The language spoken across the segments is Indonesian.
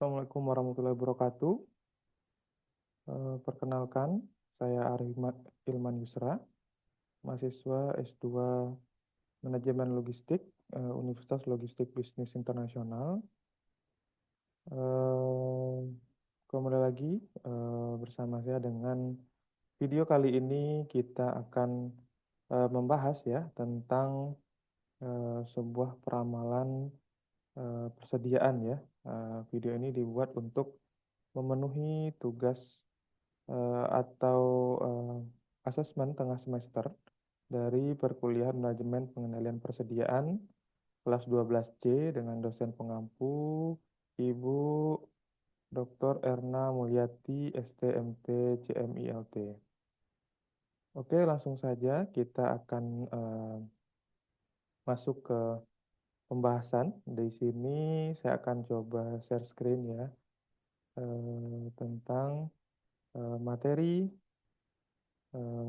Assalamualaikum warahmatullahi wabarakatuh. Perkenalkan, saya Arif Ilman Yusra, mahasiswa S2 Manajemen Logistik, Universitas Logistik Bisnis Internasional. Eh, Kembali lagi bersama saya dengan video kali ini kita akan membahas ya tentang sebuah peramalan persediaan ya. Video ini dibuat untuk memenuhi tugas atau asesmen tengah semester dari perkuliahan manajemen pengendalian persediaan kelas 12C dengan dosen pengampu Ibu Dr. Erna Mulyati STMT CMILT. Oke, langsung saja kita akan masuk ke pembahasan. Di sini saya akan coba share screen ya tentang materi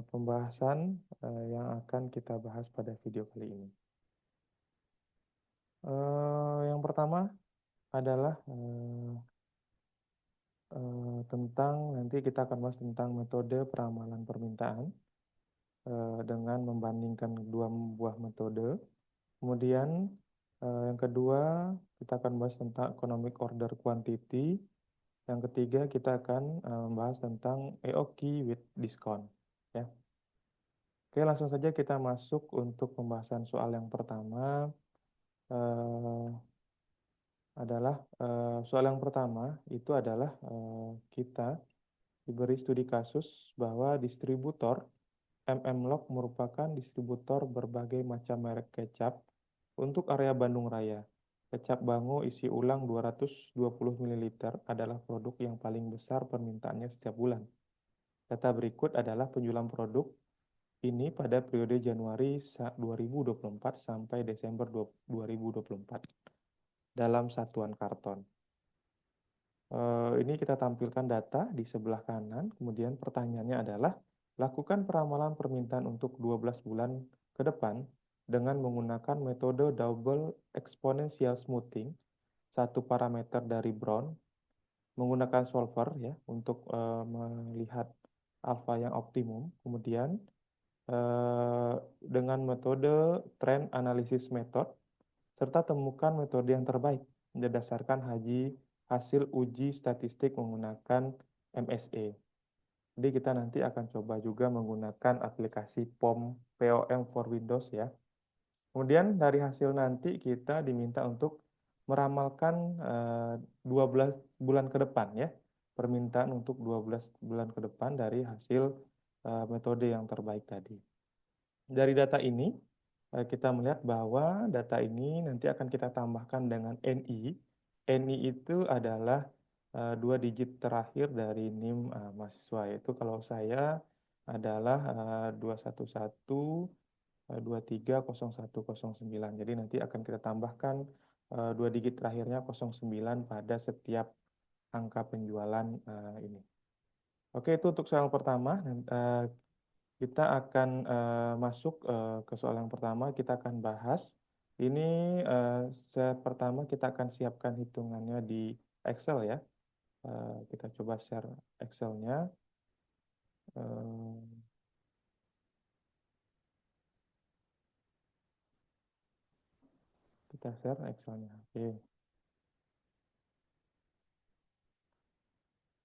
pembahasan yang akan kita bahas pada video kali ini. Yang pertama adalah tentang nanti kita akan bahas tentang metode peramalan permintaan dengan membandingkan dua buah metode. Kemudian yang kedua kita akan bahas tentang economic order quantity. Yang ketiga kita akan membahas tentang EOQ with discount. Ya. Oke, langsung saja kita masuk untuk pembahasan soal yang pertama. Adalah soal yang pertama itu adalah kita diberi studi kasus bahwa distributor MMLog merupakan distributor berbagai macam merek kecap untuk area Bandung Raya. Kecap Bango isi ulang 220 ml adalah produk yang paling besar permintaannya setiap bulan. Data berikut adalah penjualan produk ini pada periode Januari 2024 sampai Desember 2024 dalam satuan karton. Ini kita tampilkan data di sebelah kanan, kemudian pertanyaannya adalah, lakukan peramalan permintaan untuk 12 bulan ke depan dengan menggunakan metode double exponential smoothing, satu parameter dari Brown, menggunakan solver ya untuk melihat alfa yang optimum, kemudian dengan metode trend analysis method, serta temukan metode yang terbaik berdasarkan hasil uji statistik menggunakan MSE. Jadi kita nanti akan coba juga menggunakan aplikasi POM for Windows ya. Kemudian dari hasil nanti kita diminta untuk meramalkan 12 bulan ke depan ya. Permintaan untuk 12 bulan ke depan dari hasil metode yang terbaik tadi. Dari data ini kita melihat bahwa data ini nanti akan kita tambahkan dengan NI. NI itu adalah 2 digit terakhir dari NIM mahasiswa, yaitu kalau saya adalah 211-230109. Jadi nanti akan kita tambahkan 2 digit terakhirnya 09 pada setiap angka penjualan ini. Oke, itu untuk soal pertama. Kita akan masuk ke soal yang pertama, kita akan bahas. Ini pertama kita akan siapkan hitungannya di Excel ya. Kita coba share Excel-nya. Kita share Excel-nya. Oke.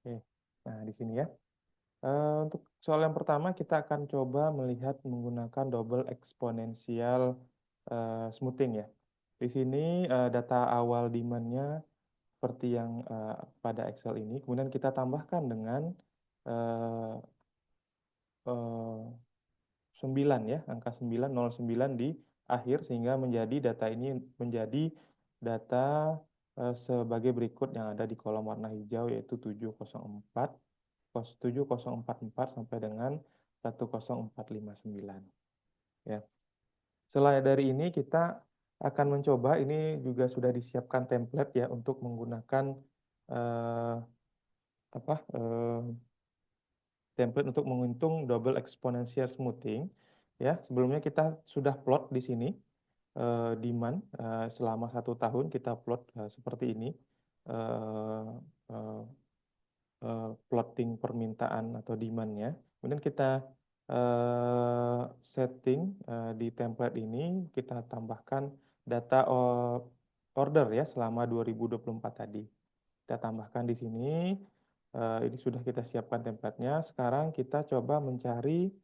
Oke. Nah, di sini ya. Untuk soal yang pertama kita akan coba melihat menggunakan double exponential smoothing ya. Di sini data awal demand-nya seperti yang pada Excel ini, kemudian kita tambahkan dengan 9 ya, angka 909 di akhir sehingga menjadi data ini menjadi data sebagai berikut yang ada di kolom warna hijau yaitu 704 7044 sampai dengan 10459 ya. Selain dari ini kita akan mencoba, ini juga sudah disiapkan template ya untuk menggunakan template untuk menghitung double exponential smoothing ya. Sebelumnya kita sudah plot di sini demand selama 1 tahun kita plot seperti ini. eh, eh, plotting permintaan atau demand-nya. Kemudian kita setting di template ini, kita tambahkan data order ya selama 2024 tadi. Kita tambahkan di sini, ini sudah kita siapkan template-nya. Sekarang kita coba mencari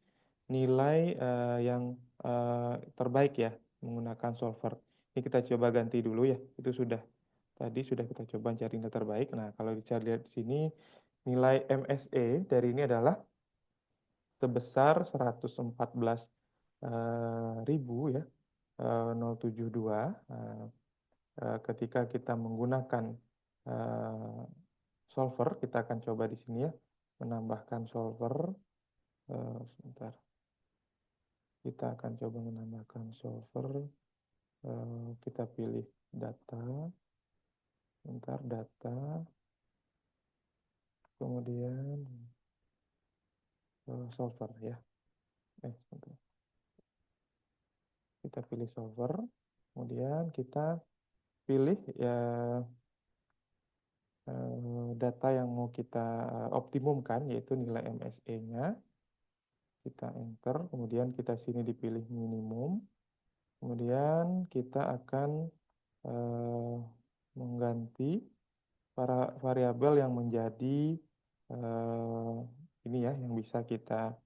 nilai yang terbaik ya menggunakan solver. Ini kita coba ganti dulu ya. Itu tadi sudah kita coba cari nilai terbaik. Nah, kalau dicari lihat di sini nilai MSE dari ini adalah sebesar 114.000 ya, 072. Ketika kita menggunakan solver, kita akan coba di sini ya, menambahkan solver. Sebentar. Kita akan coba menambahkan solver. Kita pilih data. Sebentar, data. Kemudian solver ya. Sebentar. Kita pilih solver. Kemudian kita pilih ya data yang mau kita optimumkan, yaitu nilai MSE-nya. Kita enter, kemudian kita sini dipilih minimum. Kemudian kita akan mengganti para variabel yang menjadi ini ya, yang bisa kita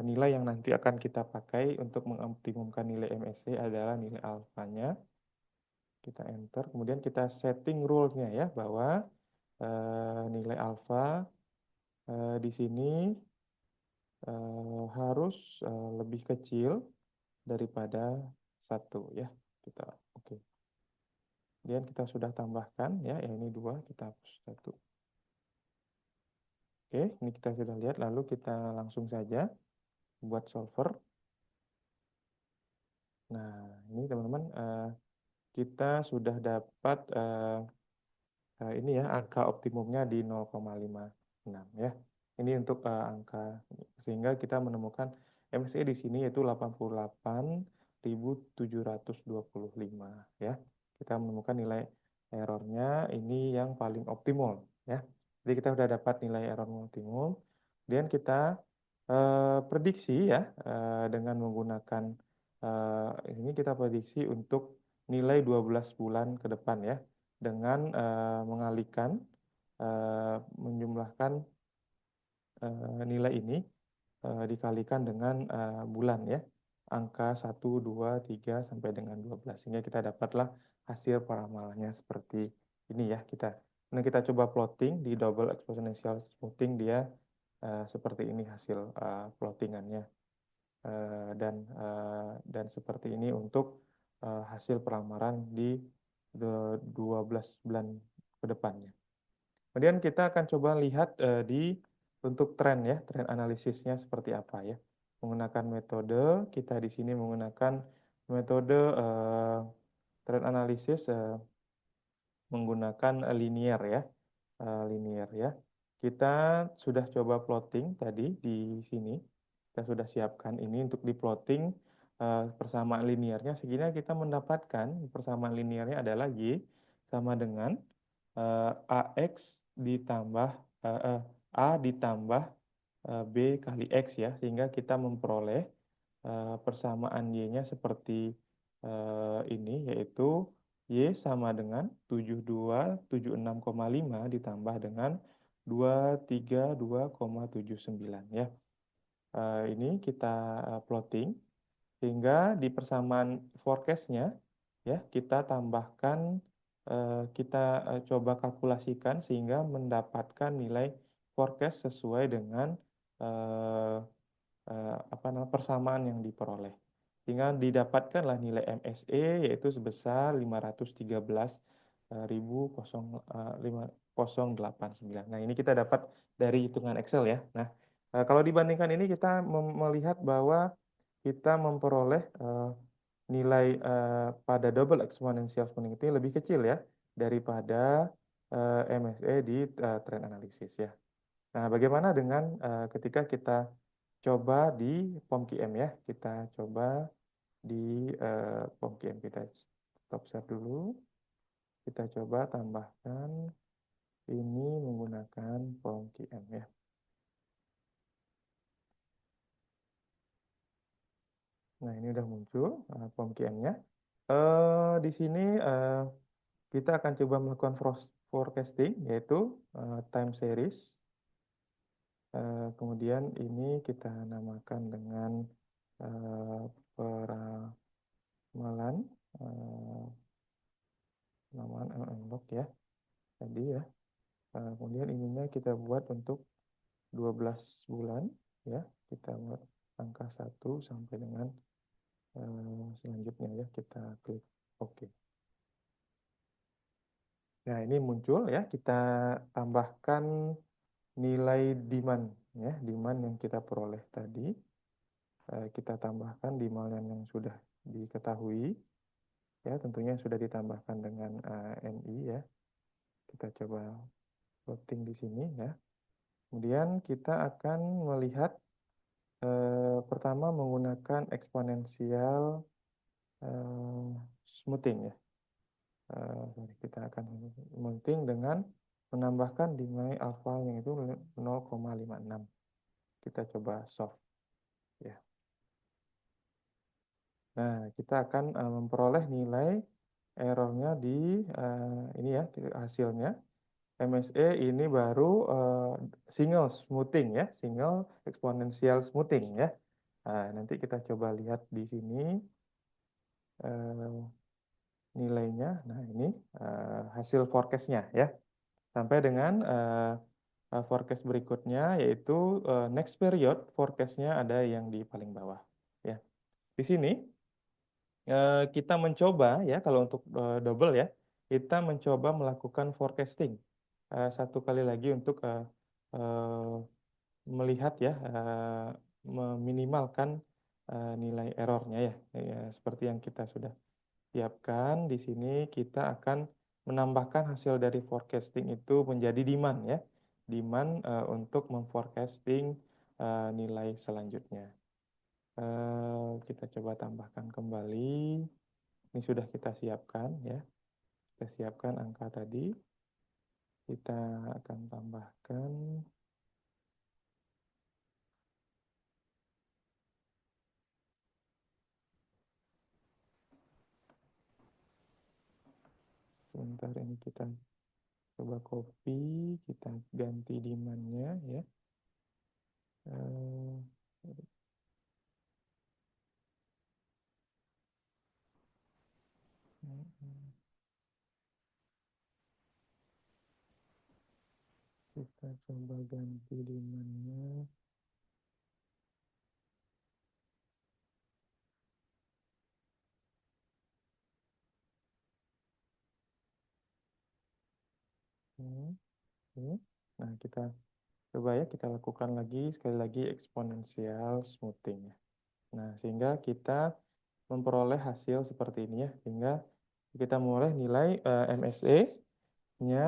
nilai yang nanti akan kita pakai untuk mengoptimumkan nilai MSE adalah nilai alfanya. Kita enter, kemudian kita setting rule-nya ya, bahwa nilai alfa di sini harus lebih kecil daripada 1 ya. Kita oke. Kemudian kita sudah tambahkan ya, ini 2, kita hapus 1. Oke, ini kita sudah lihat, lalu kita langsung saja buat solver. Nah, ini teman-teman kita sudah dapat ini ya, angka optimumnya di 0,56 ya. Ini untuk angka, sehingga kita menemukan MSE di sini yaitu 88.725 ya. Kita menemukan nilai errornya ini yang paling optimal ya. Jadi kita sudah dapat nilai error optimum. Kemudian kita prediksi ya dengan menggunakan ini kita prediksi untuk nilai 12 bulan ke depan ya, dengan mengalihkan menjumlahkan nilai ini dikalikan dengan bulan ya, angka 1, 2, 3 sampai dengan 12, sehingga kita dapatlah hasil peramalannya seperti ini ya. Nah, kita coba plotting di double exponential smoothing, dia seperti ini hasil plottingannya. Dan seperti ini untuk hasil peramaran di 12 bulan ke depannya. Kemudian kita akan coba lihat untuk tren ya, tren analisisnya seperti apa ya. Menggunakan metode, kita di sini menggunakan metode tren analisis menggunakan linear ya. Linear ya. Kita sudah coba plotting tadi di sini. Kita sudah siapkan ini untuk di plotting persamaan linearnya, sehingga kita mendapatkan persamaan linearnya adalah Y sama dengan AX ditambah A ditambah B kali X ya, sehingga kita memperoleh persamaan Y-nya seperti ini, yaitu Y sama dengan 7276,5 ditambah dengan 232,79 ya. Ini kita plotting, sehingga di persamaan forecast-nya ya kita tambahkan, kita coba kalkulasikan sehingga mendapatkan nilai forecast sesuai dengan persamaan yang diperoleh. Sehingga didapatkanlah nilai MSE yaitu sebesar 513.089. Nah, ini kita dapat dari hitungan Excel ya. Nah, kalau dibandingkan ini kita melihat bahwa kita memperoleh nilai pada double exponential smoothing itu lebih kecil ya daripada MSE di trend analysis ya. Nah, bagaimana dengan ketika kita coba di POMQM ya? Kita coba di POMQM, kita stop share dulu. Kita coba tambahkan ini menggunakan POM-QM ya. Nah, ini udah muncul POM-QM-nya. Di sini kita akan coba melakukan forecasting, yaitu time series. Kemudian ini kita namakan dengan peramalan unlock ya tadi ya. Kemudian ininya kita buat untuk 12 bulan ya. Kita buat angka 1 sampai dengan selanjutnya ya, kita klik OK. Nah, ini muncul ya, kita tambahkan nilai demand ya, demand yang kita peroleh tadi. Kita tambahkan demand yang sudah diketahui ya, tentunya sudah ditambahkan dengan NI ya. Kita coba plotting di sini ya. Kemudian kita akan melihat pertama menggunakan eksponensial smoothing ya. Kita akan smoothing dengan menambahkan nilai alfa yang itu 0,56. Kita coba solve ya. Nah, kita akan memperoleh nilai errornya di ini ya, hasilnya. MSE ini baru single smoothing ya, single exponential smoothing ya. Nah, nanti kita coba lihat di sini nilainya. Nah, ini hasil forecast-nya ya. Sampai dengan forecast berikutnya, yaitu next period forecast-nya ada yang di paling bawah ya. Di sini kita mencoba ya, kalau untuk double ya, kita mencoba melakukan forecasting satu kali lagi untuk melihat ya, meminimalkan nilai errornya ya. Seperti yang kita sudah siapkan di sini, kita akan menambahkan hasil dari forecasting itu menjadi demand ya, demand untuk memforecasting nilai selanjutnya. Kita coba tambahkan kembali. Ini sudah kita siapkan ya. Kita siapkan angka tadi. Kita akan tambahkan. Sebentar, ini kita coba copy, kita ganti demand-nya ya. Kita coba ganti demand-nya. Nah, kita coba ya, kita lakukan lagi, sekali lagi exponential smoothing ya. Nah, sehingga kita memperoleh hasil seperti ini ya, sehingga kita memperoleh nilai MSE-nya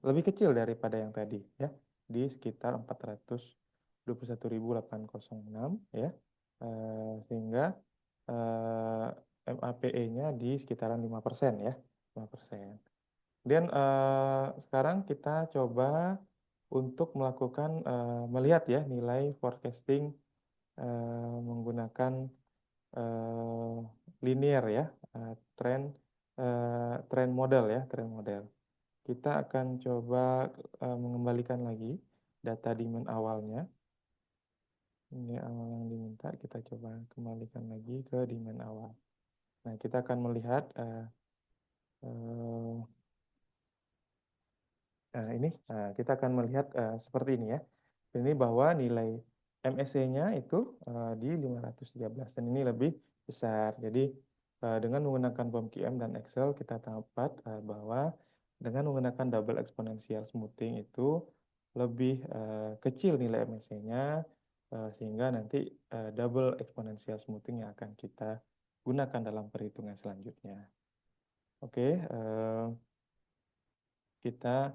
lebih kecil daripada yang tadi ya, di sekitar 421.806 ya, sehingga MAPE-nya di sekitaran 5% ya, 5%. Kemudian sekarang kita coba untuk melakukan melihat ya nilai forecasting menggunakan linear ya, trend model ya, trend model. Kita akan coba mengembalikan lagi data demand awalnya. Ini awal yang diminta, kita coba kembalikan lagi ke demand awal. Nah, kita akan melihat ini kita akan melihat seperti ini ya. Ini bahwa nilai MSE-nya itu di 513 dan ini lebih besar. Jadi dengan menggunakan POM-QM dan Excel kita dapat bahwa dengan menggunakan double exponential smoothing itu lebih kecil nilai MSE-nya sehingga nanti double exponential smoothing yang akan kita gunakan dalam perhitungan selanjutnya. Oke, kita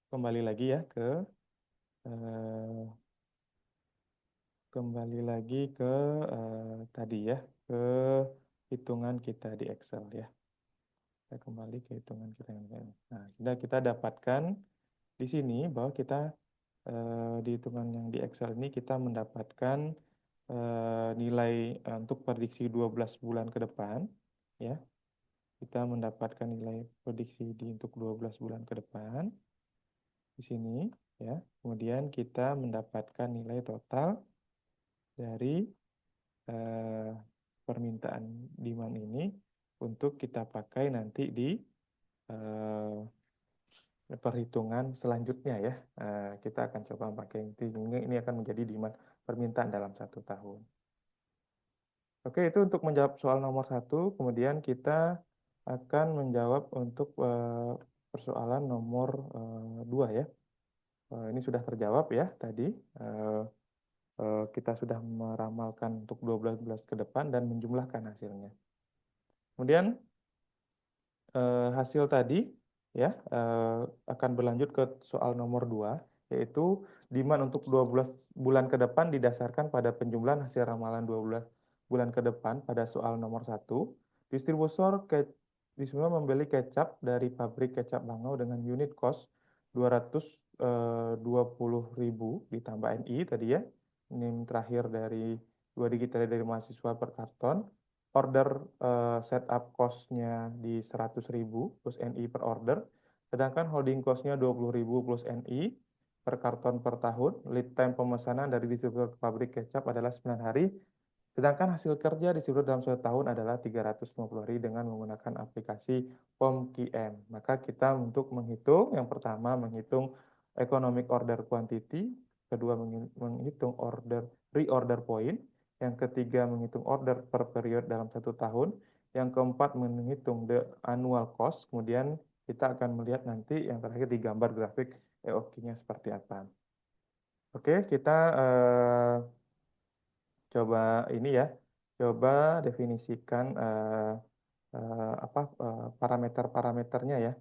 kembali lagi ya ke tadi ya, ke hitungan kita di Excel ya. Kita kembali ke hitungan kita yang lain. Nah, sudah kita dapatkan di sini bahwa kita di hitungan yang di Excel ini kita mendapatkan nilai untuk prediksi 12 bulan ke depan, ya. Kita mendapatkan nilai prediksi untuk 12 bulan ke depan di sini, ya. Kemudian kita mendapatkan nilai total dari eh, permintaan demand ini untuk kita pakai nanti di eh, perhitungan selanjutnya ya. Kita akan coba pakai ini akan menjadi demand permintaan dalam 1 tahun. Oke, itu untuk menjawab soal nomor 1. Kemudian kita akan menjawab untuk persoalan nomor 2 ya. Ini sudah terjawab ya tadi. Kita sudah meramalkan untuk 12 bulan ke depan dan menjumlahkan hasilnya. Kemudian hasil tadi ya akan berlanjut ke soal nomor 2, yaitu demand untuk 12 bulan ke depan didasarkan pada penjumlahan hasil ramalan 12 bulan ke depan pada soal nomor 1. Distributor membeli kecap dari pabrik kecap Bangau dengan unit cost 220.000 ditambah NI tadi ya. Ini terakhir dari 2 digit dari mahasiswa per karton. Order setup cost-nya di 100.000 plus NI per order, sedangkan holding cost-nya 20.000 plus NI per karton per tahun. Lead time pemesanan dari distributor ke pabrik kecap adalah 9 hari, sedangkan hasil kerja distributor dalam 1 tahun adalah 350 hari dengan menggunakan aplikasi POM-QM. Maka kita untuk menghitung, yang pertama menghitung economic order quantity, kedua menghitung reorder point, yang ketiga menghitung order per period dalam 1 tahun, yang keempat menghitung the annual cost, kemudian kita akan melihat nanti yang terakhir di gambar grafik EOQ-nya seperti apa. Oke, kita coba ini ya, coba definisikan parameter-parameternya ya,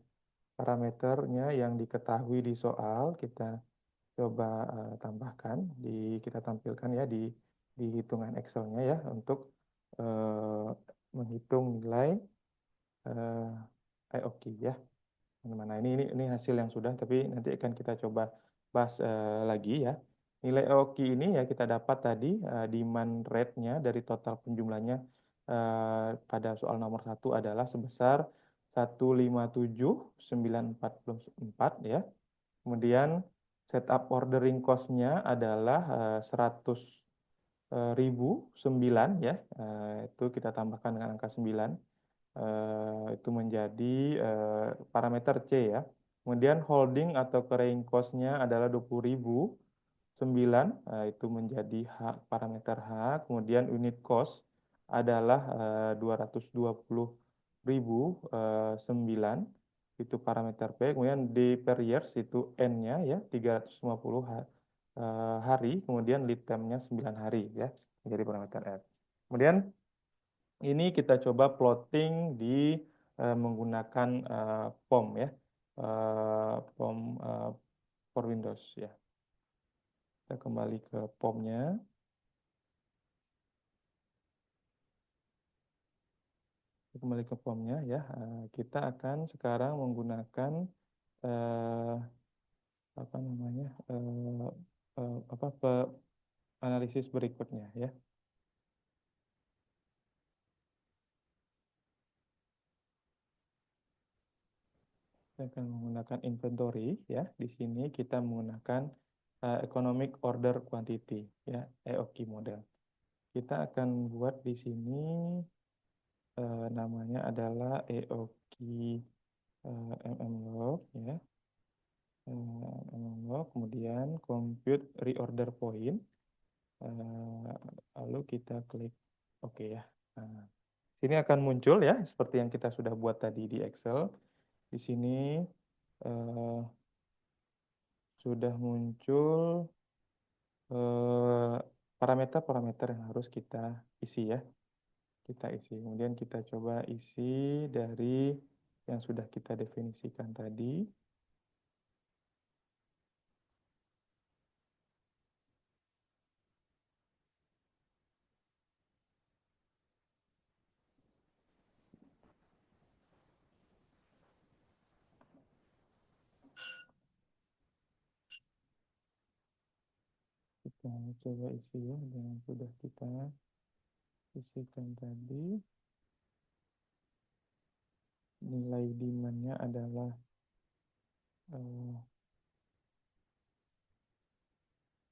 parameternya yang diketahui di soal kita coba tambahkan kita tampilkan ya di hitungan Excel-nya ya untuk menghitung nilai IOQ ya. Mana ini hasil yang sudah, tapi nanti akan kita coba bahas lagi ya. Nilai IOQ ini ya kita dapat tadi demand rate-nya dari total penjumlahnya pada soal nomor 1 adalah sebesar 157.944 ya. Kemudian setup ordering cost-nya adalah 100.009 ya. Itu kita tambahkan dengan angka 9. Itu menjadi parameter C ya. Kemudian holding atau carrying cost-nya adalah 20.009, itu menjadi parameter H. Kemudian unit cost adalah 220.009, itu parameter P. Kemudian D per years itu N-nya ya 350 hari. Kemudian lead time-nya 9 hari ya, menjadi parameter R. Kemudian ini kita coba plotting di menggunakan POM ya, POM for Windows ya. Kita kembali ke POM-nya. Kembali ke POM-nya ya. Kita akan sekarang menggunakan apa namanya analisis berikutnya ya. Kita akan menggunakan inventory ya. Di sini kita menggunakan economic order quantity ya, EOQ model. Kita akan buat di sini namanya adalah EOQ mmlog ya. Mmlog, kemudian compute reorder point. Lalu kita klik OK ya. Nah, sini akan muncul ya seperti yang kita sudah buat tadi di Excel. Di sini sudah muncul parameter-parameter yang harus kita isi ya. Kita isi. Kemudian kita coba isi dari yang sudah kita definisikan tadi. Nah, coba isi ya, yang sudah kita isikan tadi. Nilai demand-nya adalah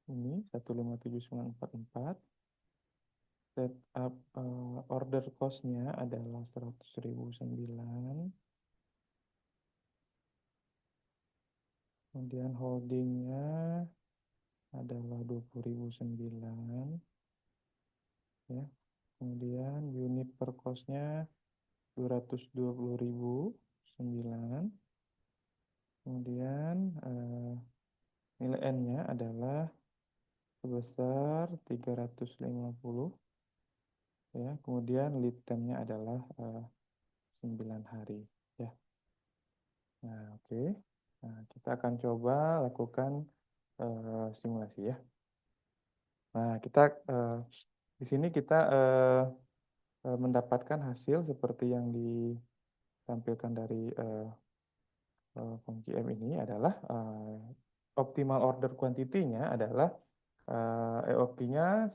ini 157.944. Setup order cost-nya adalah 100.009. Kemudian holdingnya adalah 20.009 ya. Kemudian unit per cost-nya 220.009. Kemudian nilai N-nya adalah sebesar 350 ya. Kemudian lead time-nya adalah 9 hari ya. Nah, oke. Nah, kita akan coba lakukan simulasi ya. Nah, di sini kita mendapatkan hasil seperti yang ditampilkan dari funksi M ini adalah optimal order quantity-nya adalah EOQ-nya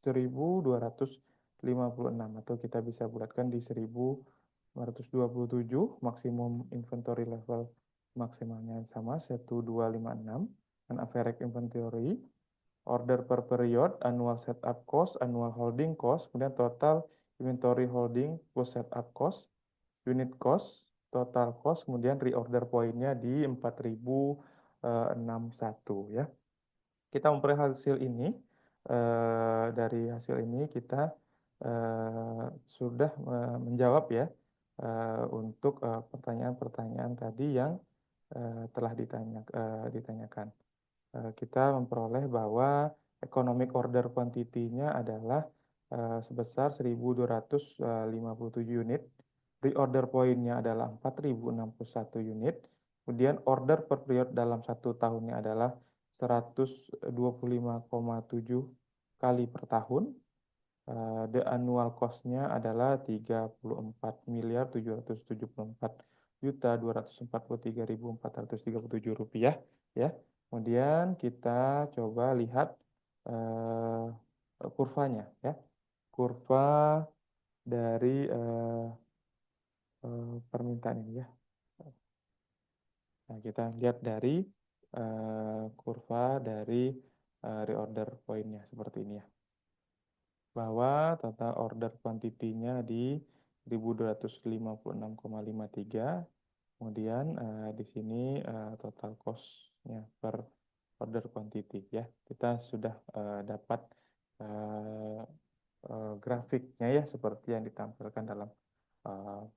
1.256 atau kita bisa bulatkan di 1.527, maksimum inventory level maksimalnya sama 1.256, dan average inventory, order per period, annual setup cost, annual holding cost, kemudian total inventory holding plus setup cost, unit cost, total cost, kemudian reorder point-nya di 4.061 ya. Kita memperoleh hasil ini, dari hasil ini kita sudah menjawab ya untuk pertanyaan-pertanyaan tadi yang telah ditanyakan. Kita memperoleh bahwa economic order quantity-nya adalah sebesar 1.257 unit, reorder point-nya adalah 4.061 unit, kemudian order per period dalam 1 tahunnya adalah 125,7 kali per tahun. The annual cost-nya adalah 34.774.243.437 rupiah ya. Kemudian kita coba lihat kurvanya ya. Kurva dari permintaan ini ya. Nah, kita lihat dari kurva dari reorder point-nya seperti ini ya. Bahwa total order quantity-nya di 1.256,53. Kemudian di sini total cost-nya per order quantity ya. Kita sudah dapat grafiknya ya seperti yang ditampilkan dalam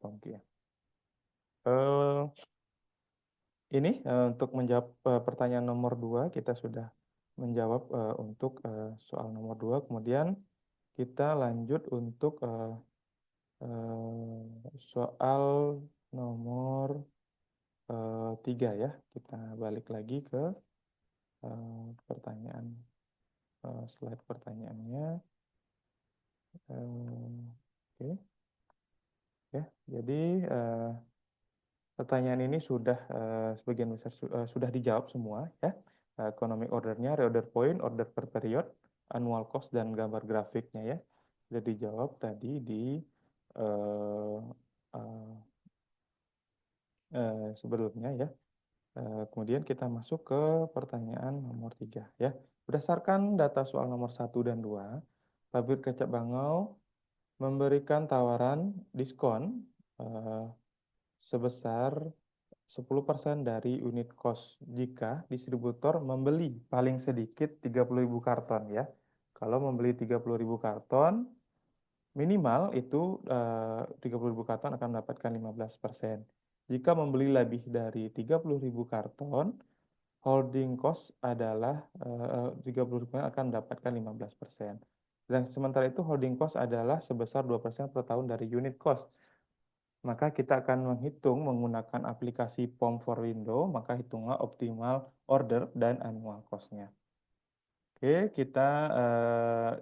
Pongki ya. Ini untuk menjawab pertanyaan nomor 2 kita sudah menjawab untuk soal nomor 2. Kemudian kita lanjut untuk soal nomor 3 ya. Kita balik lagi ke pertanyaan slide pertanyaannya. Oke. Ya, jadi pertanyaan ini sudah sebagian besar sudah dijawab semua ya. Economic ordernya, reorder point, order per period, annual cost, dan gambar grafiknya ya. Sudah dijawab tadi di sebelumnya ya. Kemudian kita masuk ke pertanyaan nomor 3 ya. Berdasarkan data soal nomor 1 dan 2, pabrik kecap Bangau memberikan tawaran diskon sebesar 10% dari unit cost jika distributor membeli paling sedikit 30.000 karton ya. Kalau membeli 30.000 karton, minimal itu 30.000 karton akan mendapatkan 15%. Jika membeli lebih dari 30.000 karton, holding cost adalah 30.000 akan mendapatkan 15%. Dan sementara itu holding cost adalah sebesar 2% per tahun dari unit cost. Maka kita akan menghitung menggunakan aplikasi POM for Window, maka hitunglah optimal order dan annual cost-nya. Oke, kita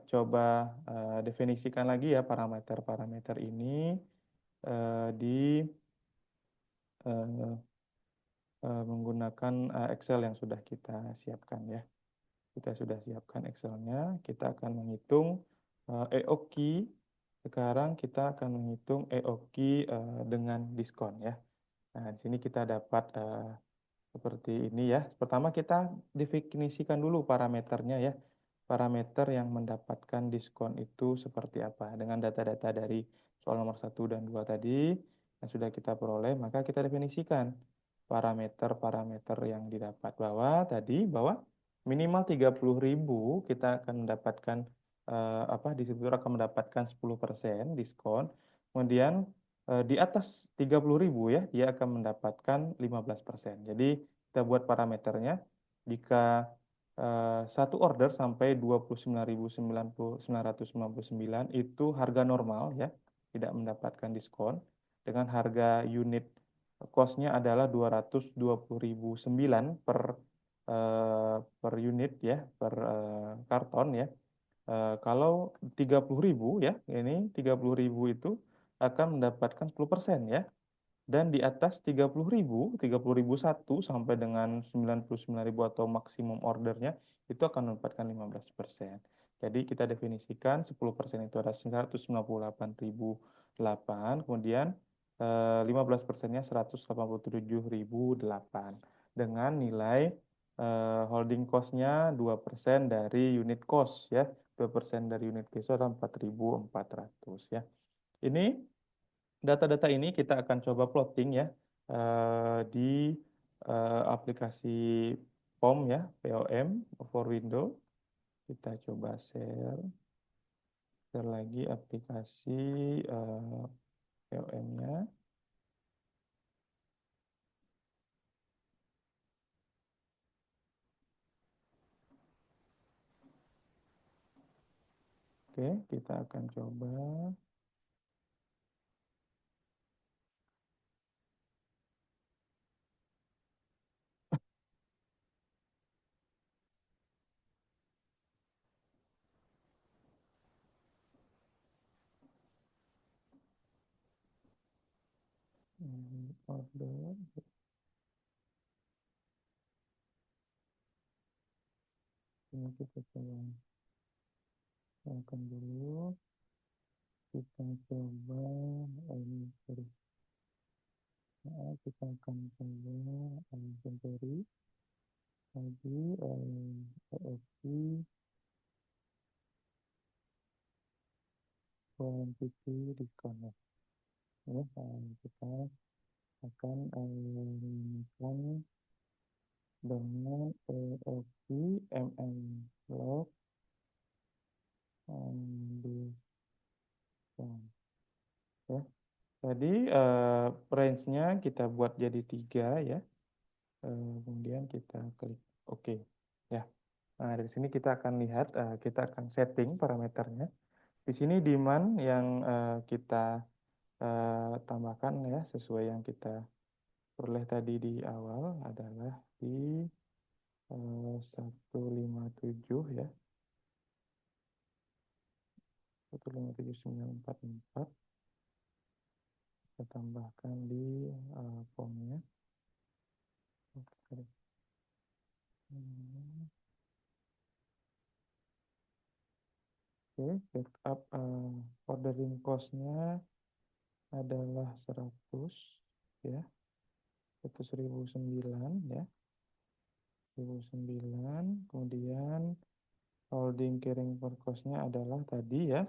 coba definisikan lagi ya parameter-parameter ini di menggunakan Excel yang sudah kita siapkan ya. Kita sudah siapkan Excel-nya. Kita akan menghitung EOQ. Sekarang kita akan menghitung EOQ dengan diskon ya. Nah, di sini kita dapat seperti ini ya. Pertama kita definisikan dulu parameternya ya. Parameter yang mendapatkan diskon itu seperti apa. Dengan data-data dari soal nomor 1 dan 2 tadi yang sudah kita peroleh, maka kita definisikan parameter-parameter yang didapat. Bahwa minimal 30.000 kita akan mendapatkan di situ akan mendapatkan 10% diskon. Kemudian di atas 30.000 ya, dia akan mendapatkan 15%. Jadi kita buat parameternya, jika satu order sampai 29.999 itu harga normal ya, tidak mendapatkan diskon. Dengan harga unit cost-nya adalah 220.009 per unit ya, per karton ya. Kalau 30.000 ya, ini 30.000 itu akan mendapatkan 10% ya. Dan di atas 30.000 satu sampai dengan 99.000 atau maksimum ordernya itu akan mendapatkan 15%. Jadi kita definisikan 10% itu ada 198.008, kemudian 15%-nya 187.008 dengan nilai holding cost-nya 2% dari unit cost ya. 2% dari unit cost itu adalah 4.400 ya. Ini data-data ini kita akan coba plotting ya di aplikasi POM ya, POM for Windows. Kita coba share lagi aplikasi POM-nya. Oke, kita akan coba. Order. Ini kita coba akan dulu. Kita coba ini sorry. Nah, kita akan coba inventory lagi EFT quantity diskon ya. Ini kita akan menggunakan dengan EFT log diskon ya. Tadi range-nya kita buat jadi 3 ya. Kemudian kita klik OK ya. Nah, dari sini kita akan lihat, kita akan setting parameternya. Di sini demand yang kita tambahkan ya, sesuai yang kita peroleh tadi di awal adalah di 157 ya. 157.944. Kita tambahkan di formnya. Oke, setup ordering cost-nya adalah 100 ya. 100.009 ya. 1.009, kemudian holding carrying cost-nya adalah tadi ya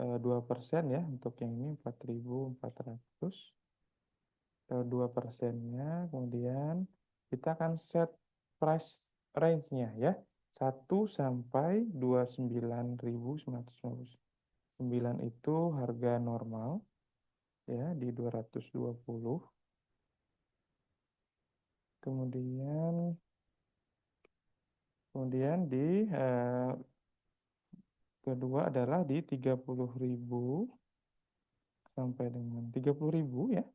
2% ya, untuk yang ini 4.400, 2%-nya, kemudian kita akan set price range-nya ya, 1 sampai 29.999 itu harga normal ya, di 220. Kemudian di kedua adalah di 30.000 sampai dengan 30.000 ya.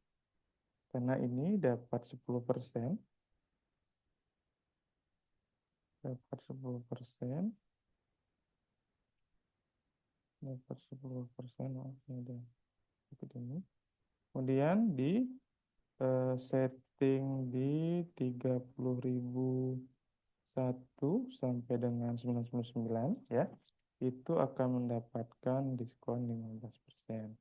Karena ini dapat 10%. Dapat 10%. Dapat 10%. Oh, ini udah ikut ini. Kemudian di setting di 30.000 1 sampai dengan 99 ya, itu akan mendapatkan diskon 15%.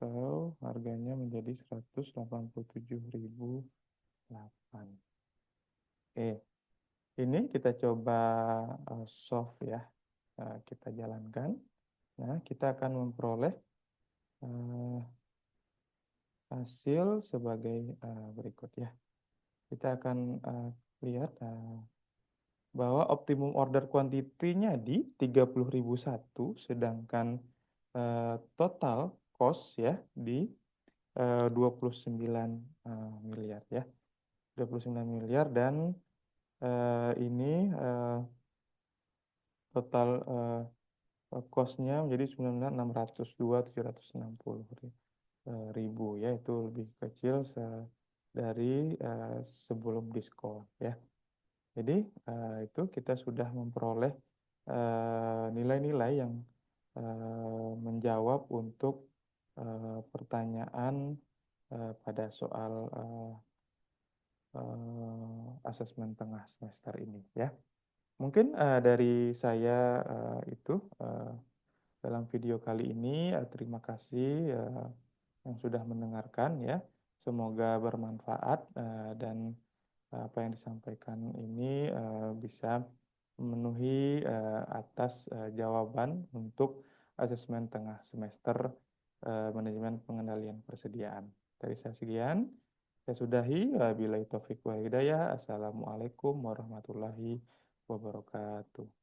So, harganya menjadi 187.008. Oke, ini kita coba solve ya. Kita jalankan. Nah, kita akan memperoleh hasil sebagai berikut ya. Kita akan lihat bahwa optimum order quantity-nya di 30.001, sedangkan total cost ya di 29 miliar ya. 29 miliar dan ini total cost-nya menjadi 9.602.760 ya, itu lebih kecil dari sebelum diskon ya. Jadi itu kita sudah memperoleh nilai-nilai yang menjawab untuk pertanyaan pada soal asesmen tengah semester ini ya. Mungkin dari saya itu dalam video kali ini. Terima kasih yang sudah mendengarkan ya. Semoga bermanfaat dan apa yang disampaikan ini bisa memenuhi atas jawaban untuk asesmen tengah semester manajemen pengendalian persediaan. Dari saya sekian, saya sudahi. Wabillahi taufiq wal hidayah. Assalamualaikum warahmatullahi wabarakatuh.